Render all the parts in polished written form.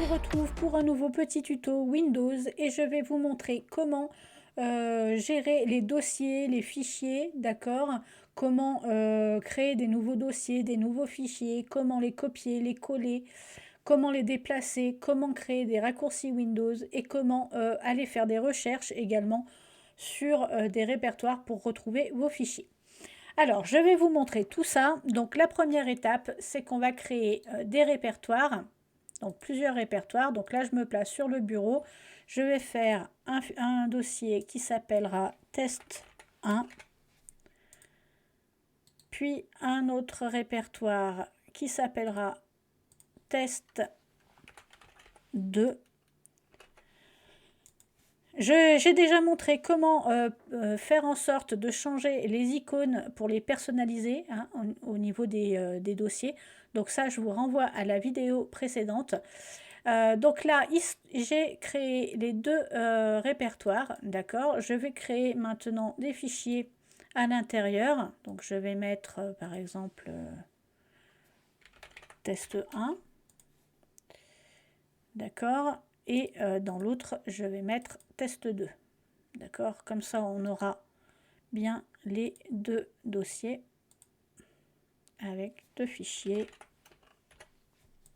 retrouve pour un nouveau petit tuto Windows et je vais vous montrer comment gérer les dossiers, les fichiers, d'accord? Comment créer des nouveaux dossiers, des nouveaux fichiers, comment les copier, les coller, comment les déplacer, comment créer des raccourcis Windows et comment aller faire des recherches également sur des répertoires pour retrouver vos fichiers. Alors, je vais vous montrer tout ça. Donc, la première étape, c'est qu'on va créer des répertoires. Donc, plusieurs répertoires. Donc là, je me place sur le bureau. Je vais faire un dossier qui s'appellera test 1. Puis, un autre répertoire qui s'appellera test 2. J'ai déjà montré comment faire en sorte de changer les icônes pour les personnaliser hein, au niveau des dossiers. Donc ça, je vous renvoie à la vidéo précédente. Donc là, j'ai créé les deux répertoires, d'accord? Je vais créer maintenant des fichiers à l'intérieur. Donc je vais mettre par exemple test 1, d'accord? Et dans l'autre, je vais mettre test 2. D'accord? Comme ça, on aura bien les deux dossiers avec deux fichiers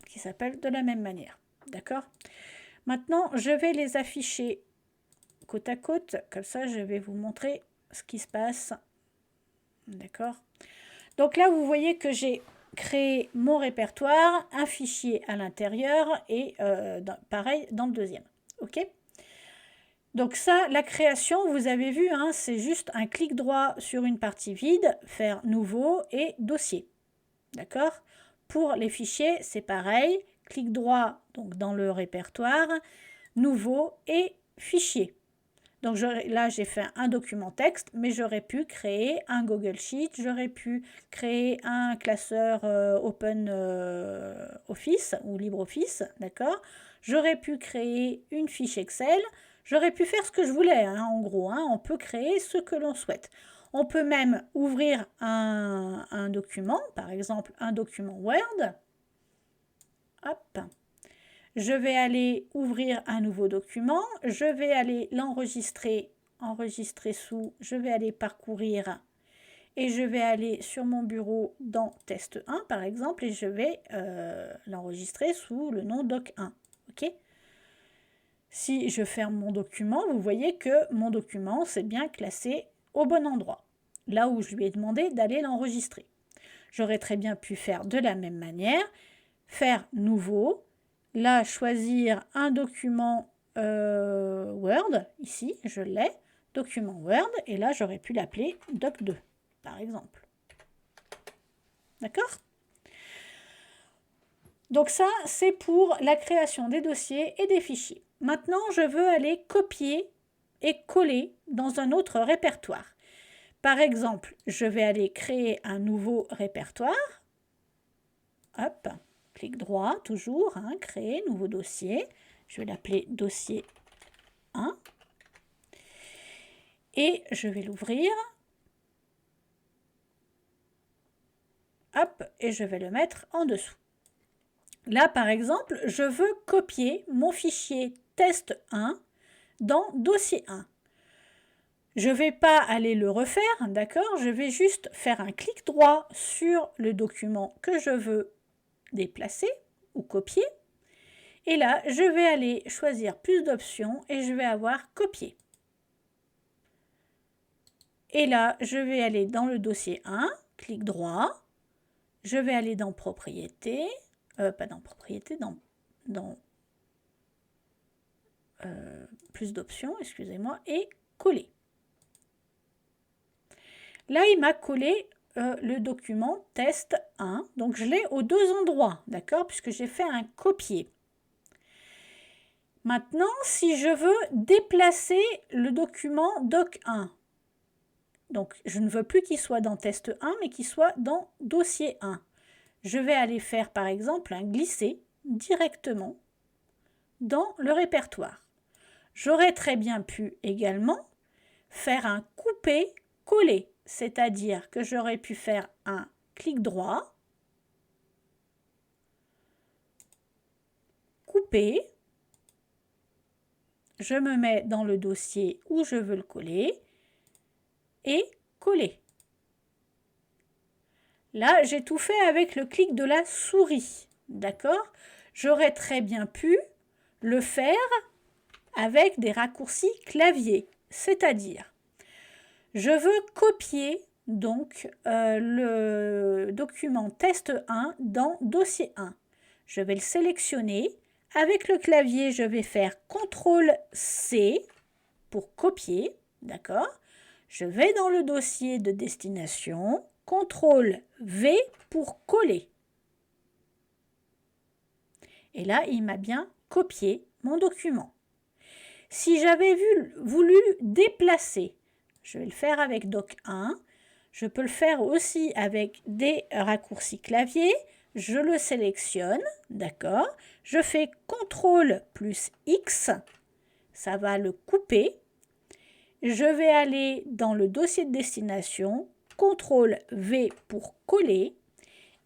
qui s'appellent de la même manière. D'accord? Maintenant, je vais les afficher côte à côte. Comme ça, je vais vous montrer ce qui se passe. D'accord? Donc là, vous voyez que j'ai créé mon répertoire, un fichier à l'intérieur et pareil dans le deuxième. OK? Donc ça, la création, vous avez vu, hein, c'est juste un clic droit sur une partie vide, faire nouveau et dossier. D'accord? Pour les fichiers, c'est pareil, clic droit donc dans le répertoire, nouveau et fichier. Donc là, j'ai fait un document texte, mais j'aurais pu créer un Google Sheet, j'aurais pu créer un classeur Open Office ou LibreOffice, d'accord? J'aurais pu créer une fiche Excel, j'aurais pu faire ce que je voulais, hein, en gros, hein, on peut créer ce que l'on souhaite. On peut même ouvrir un document, par exemple un document Word. Hop. Je vais aller ouvrir un nouveau document, je vais aller l'enregistrer, enregistrer sous, je vais aller parcourir et je vais aller sur mon bureau dans test 1 par exemple et je vais l'enregistrer sous le nom doc1. OK? Si je ferme mon document, vous voyez que mon document s'est bien classé au bon endroit, là où je lui ai demandé d'aller l'enregistrer. J'aurais très bien pu faire de la même manière, faire nouveau, là choisir un document Word, ici je l'ai, document Word, et là j'aurais pu l'appeler doc2 par exemple. D'accord? Donc ça c'est pour la création des dossiers et des fichiers. Maintenant je veux aller copier et coller dans un autre répertoire. Par exemple, je vais aller créer un nouveau répertoire. Hop, clic droit, toujours, hein, créer, nouveau dossier. Je vais l'appeler dossier 1. Et je vais l'ouvrir. Hop, et je vais le mettre en dessous. Là, par exemple, je veux copier mon fichier test 1 dans dossier 1. Je ne vais pas aller le refaire, d'accord? Je vais juste faire un clic droit sur le document que je veux déplacer ou copier. Et là, je vais aller choisir plus d'options et je vais avoir copier. Et là, je vais aller dans le dossier 1, clic droit. Je vais aller dans propriétés, pas dans propriétés, dans plus d'options, excusez-moi, et coller. Là, il m'a collé le document test 1, donc je l'ai aux deux endroits, d'accord, puisque j'ai fait un copier. Maintenant, si je veux déplacer le document doc 1, donc je ne veux plus qu'il soit dans test 1, mais qu'il soit dans dossier 1. Je vais aller faire par exemple un glisser directement dans le répertoire. J'aurais très bien pu également faire un couper-coller, c'est-à-dire que j'aurais pu faire un clic droit, couper. Je me mets dans le dossier où je veux le coller et coller. Là, j'ai tout fait avec le clic de la souris. D'accord? J'aurais très bien pu le faire avec des raccourcis clavier. C'est-à-dire, je veux copier donc le document test 1 dans dossier 1. Je vais le sélectionner. Avec le clavier, je vais faire CTRL-C pour copier. D'accord? Je vais dans le dossier de destination, CTRL-V pour coller. Et là, il m'a bien copié mon document. Si j'avais voulu déplacer, je vais le faire avec Doc 1. Je peux le faire aussi avec des raccourcis clavier. Je le sélectionne, d'accord. Je fais CTRL plus X, ça va le couper. Je vais aller dans le dossier de destination, CTRL V pour coller.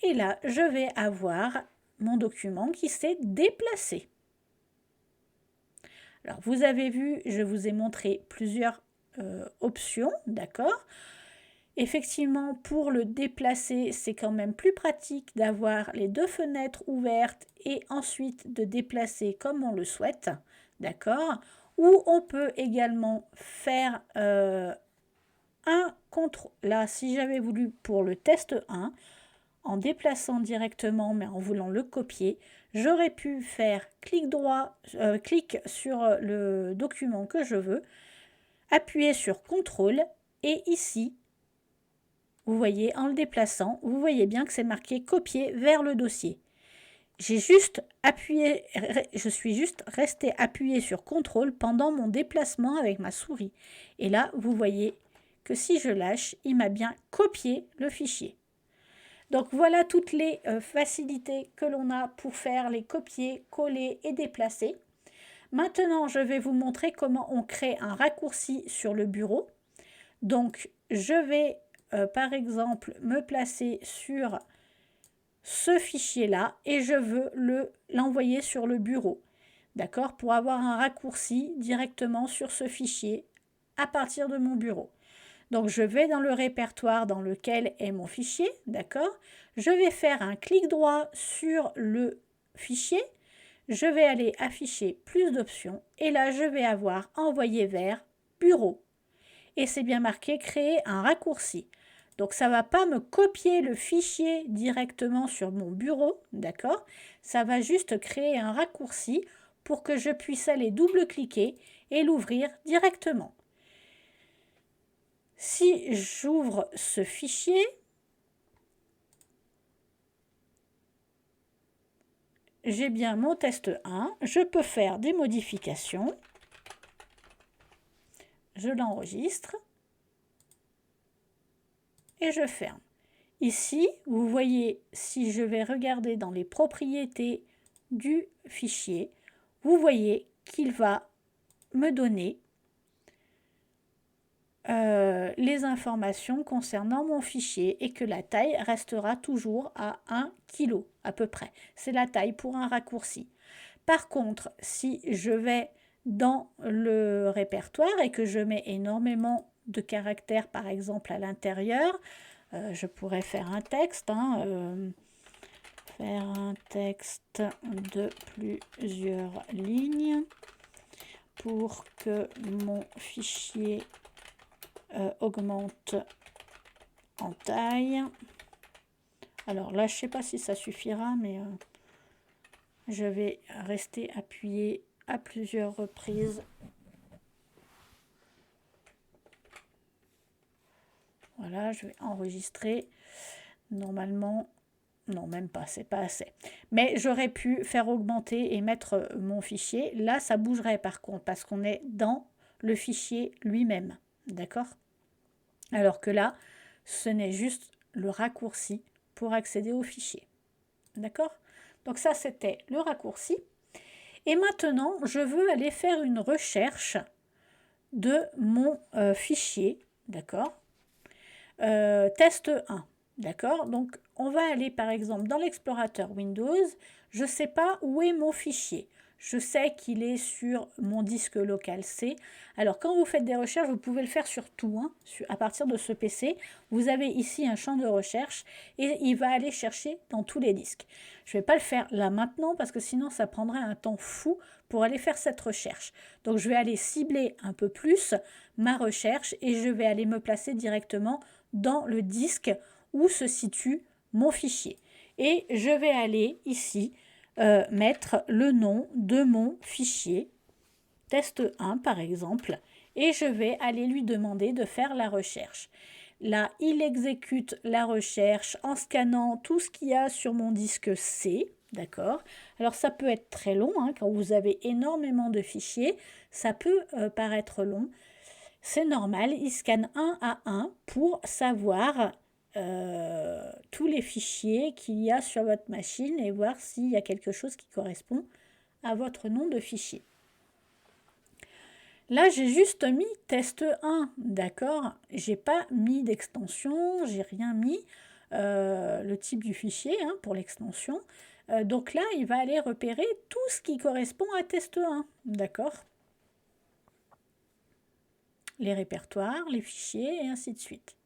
Et là, je vais avoir mon document qui s'est déplacé. Alors, vous avez vu, je vous ai montré plusieurs options, d'accord? Effectivement, pour le déplacer, c'est quand même plus pratique d'avoir les deux fenêtres ouvertes et ensuite de déplacer comme on le souhaite, d'accord? Ou on peut également faire un contrôle. Là, si j'avais voulu pour le test 1, en déplaçant directement, mais en voulant le copier, j'aurais pu faire clic droit, clic sur le document que je veux, appuyer sur CTRL et ici, vous voyez, en le déplaçant, vous voyez bien que c'est marqué copier vers le dossier. J'ai juste appuyé, je suis juste resté appuyé sur CTRL pendant mon déplacement avec ma souris. Et là, vous voyez que si je lâche, il m'a bien copié le fichier. Donc voilà toutes les facilités que l'on a pour faire les copier, coller et déplacer. Maintenant, je vais vous montrer comment on crée un raccourci sur le bureau. Donc, je vais par exemple me placer sur ce fichier-là et je veux l'envoyer sur le bureau. D'accord? Pour avoir un raccourci directement sur ce fichier à partir de mon bureau. Donc, je vais dans le répertoire dans lequel est mon fichier, d'accord? Je vais faire un clic droit sur le fichier. Je vais aller afficher plus d'options et là, je vais avoir envoyer vers bureau. Et c'est bien marqué créer un raccourci. Donc, ça ne va pas me copier le fichier directement sur mon bureau, d'accord? Ça va juste créer un raccourci pour que je puisse aller double-cliquer et l'ouvrir directement. Si j'ouvre ce fichier, j'ai bien mon test 1. Je peux faire des modifications. Je l'enregistre et je ferme. Ici, vous voyez, si je vais regarder dans les propriétés du fichier, vous voyez qu'il va me donner les informations concernant mon fichier et que la taille restera toujours à 1 kg à peu près. C'est la taille pour un raccourci. Par contre, si je vais dans le répertoire et que je mets énormément de caractères, par exemple à l'intérieur, je pourrais faire un texte, faire un texte de plusieurs lignes pour que mon fichier augmente en taille. Alors là, je ne sais pas si ça suffira, mais je vais rester appuyé à plusieurs reprises. Voilà, je vais enregistrer. Normalement, non, même pas, c'est pas assez. Mais j'aurais pu faire augmenter et mettre mon fichier. Là, ça bougerait par contre, parce qu'on est dans le fichier lui-même. D'accord? Alors que là, ce n'est juste le raccourci pour accéder au fichier. D'accord? Donc ça, c'était le raccourci. Et maintenant, je veux aller faire une recherche de mon fichier. D'accord? Test 1. D'accord? Donc, on va aller par exemple dans l'explorateur Windows. Je ne sais pas où est mon fichier. je sais qu'il est sur mon disque local C. Alors quand vous faites des recherches, vous pouvez le faire sur tout, hein, à partir de ce PC. Vous avez ici un champ de recherche et il va aller chercher dans tous les disques. Je ne vais pas le faire là maintenant parce que sinon ça prendrait un temps fou pour aller faire cette recherche. Donc je vais aller cibler un peu plus ma recherche et je vais aller me placer directement dans le disque où se situe mon fichier. Et je vais aller ici mettre le nom de mon fichier, test 1 par exemple, et je vais aller lui demander de faire la recherche. Là, il exécute la recherche en scannant tout ce qu'il y a sur mon disque C. D'accord. Alors ça peut être très long, hein, quand vous avez énormément de fichiers, ça peut paraître long. C'est normal, il scanne un à un pour savoir tous les fichiers qu'il y a sur votre machine et voir s'il y a quelque chose qui correspond à votre nom de fichier. Là, j'ai juste mis test 1, d'accord? J'ai pas mis d'extension, j'ai rien mis, le type du fichier, hein, pour l'extension. Donc là, il va aller repérer tout ce qui correspond à test 1, d'accord? Les répertoires, les fichiers et ainsi de suite.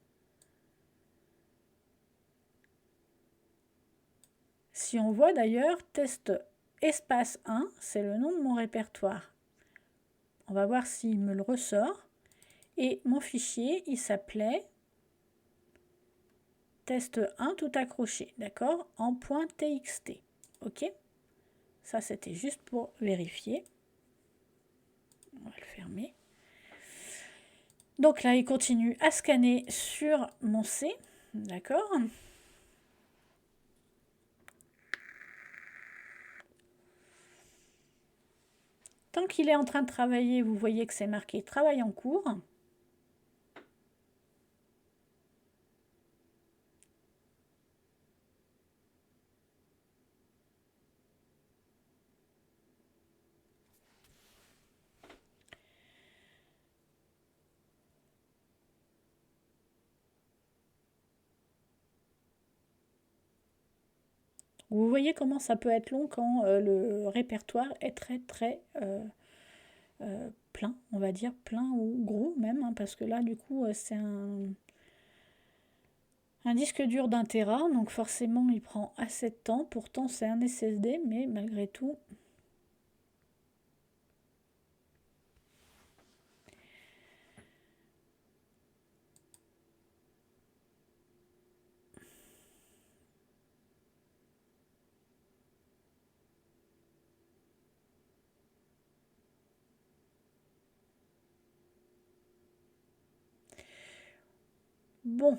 Si on voit d'ailleurs, test espace 1, c'est le nom de mon répertoire. On va voir s'il me le ressort. Et mon fichier, il s'appelait test 1 tout accroché, d'accord, en .txt. Ok, ça c'était juste pour vérifier. On va le fermer. Donc là, il continue à scanner sur mon C, d'accord. Tant qu'il est en train de travailler, vous voyez que c'est marqué travail en cours. Vous voyez comment ça peut être long quand le répertoire est très plein, on va dire, plein ou gros même, hein, parce que là du coup c'est un disque dur d'1 Tera, donc forcément il prend assez de temps, pourtant c'est un SSD, mais malgré tout... Bon.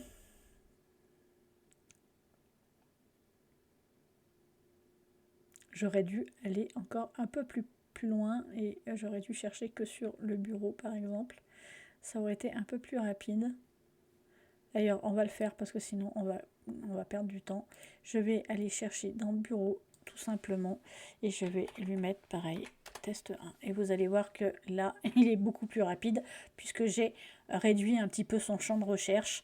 J'aurais dû aller encore un peu plus loin et j'aurais dû chercher que sur le bureau par exemple. Ça aurait été un peu plus rapide. D'ailleurs, on va le faire parce que sinon on va perdre du temps. Je vais aller chercher dans le bureau tout simplement et je vais lui mettre pareil test 1. Et vous allez voir que là, il est beaucoup plus rapide puisque j'ai réduit un petit peu son champ de recherche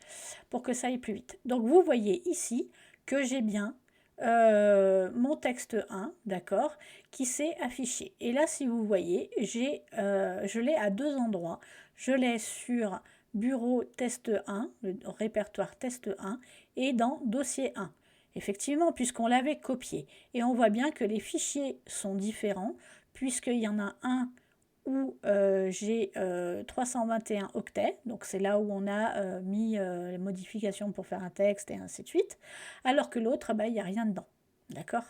pour que ça aille plus vite. Donc vous voyez ici que j'ai bien mon texte 1, d'accord, qui s'est affiché. Et là, si vous voyez, je l'ai à deux endroits. Je l'ai sur bureau test 1, le répertoire test 1, et dans dossier 1. Effectivement, puisqu'on l'avait copié. Et on voit bien que les fichiers sont différents, puisqu'il y en a un où j'ai 321 octets, donc c'est là où on a mis les modifications pour faire un texte et ainsi de suite, alors que l'autre, il n'y a rien dedans. D'accord?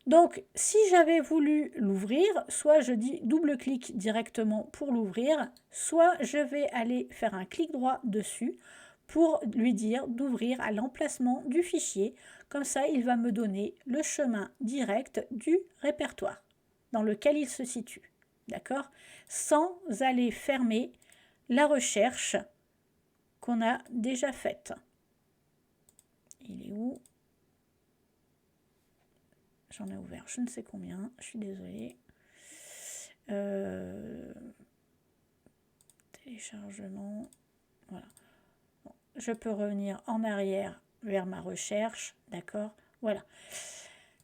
Donc, si j'avais voulu l'ouvrir, soit je dis double-clic directement pour l'ouvrir, soit je vais aller faire un clic droit dessus pour lui dire d'ouvrir à l'emplacement du fichier. Comme ça, il va me donner le chemin direct du répertoire dans lequel il se situe. D'accord? Sans aller fermer la recherche qu'on a déjà faite. Il est où? J'en ai ouvert je ne sais combien, je suis désolée. Téléchargement, voilà. Bon, je peux revenir en arrière vers ma recherche, d'accord? Voilà.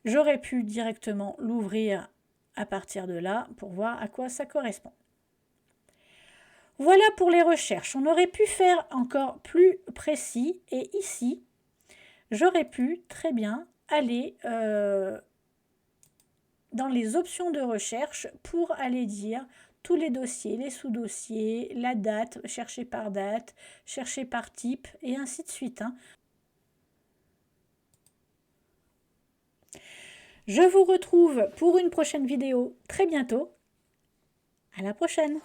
J'aurais pu directement l'ouvrir à partir de là pour voir à quoi ça correspond. Voilà pour les recherches. On aurait pu faire encore plus précis et ici, j'aurais pu très bien aller dans les options de recherche pour aller dire tous les dossiers, les sous-dossiers, la date, chercher par date, chercher par type et ainsi de suite. Je vous retrouve pour une prochaine vidéo très bientôt. À la prochaine!